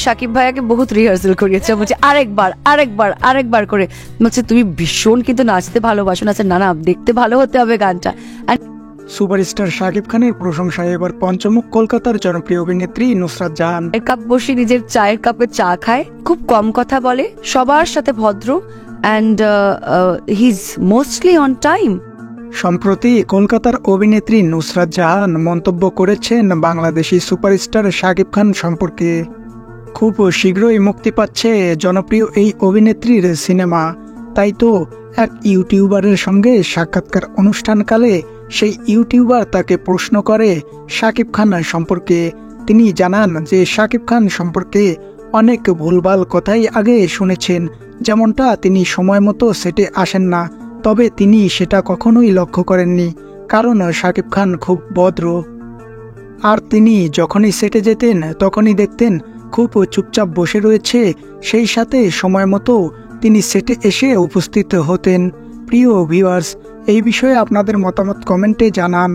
সাকিব ভাইয়াকে বহুত রিহার্সাল করিয়েছে, বলছে আরেকবার আরেকবার আরেকবার করে, বলছে তুমি ভীষণ কিন্তু নাচতে ভালোবাসো, নাচে না না দেখতে ভালো হতে হবে গানটা। সুপারস্টার শাকিব খানের প্রশংসায় এবার পঞ্চমুখ কলকাতার জনপ্রিয় অভিনেত্রী নুসরাত জাহান। এক কাপ বসে নিজের চায়ের কাপে চা খায়, খুব কম কথা বলে, সবার সাথে ভদ্র, and he is mostly on time. সম্প্রতি কলকাতার অভিনেত্রী নুসরাত জাহান মন্তব্য করেছেন বাংলাদেশি সুপারস্টার শাকিব খান সম্পর্কে। খুব শীঘ্রই মুক্তি পাচ্ছে জনপ্রিয় এই অভিনেত্রীর সিনেমা। তাই তো এক ইউটিউবারের সঙ্গে সাক্ষাৎকার অনুষ্ঠানকালে সেই ইউটিউবার তাকে প্রশ্ন করে শাকিব খান সম্পর্কে। তিনি জানান যে শাকিব খান সম্পর্কে অনেক ভুলভাল কথাই আগে শুনেছেন, যেমনটা তিনি সময় মতো সেটে আসেন না, তবে তিনি সেটা কখনোই লক্ষ্য করেননি, কারণ শাকিব খান খুব ভদ্র। আর তিনি যখনই সেটে যেতেন তখনই দেখতেন খুব চুপচাপ বসে রয়েছে, সেই সাথে সময় মতো তিনি সেটে এসে উপস্থিত হতেন। প্রিয় ভিউয়ার্স, এই বিষয়ে আপনাদের মতামত কমেন্টে জানান।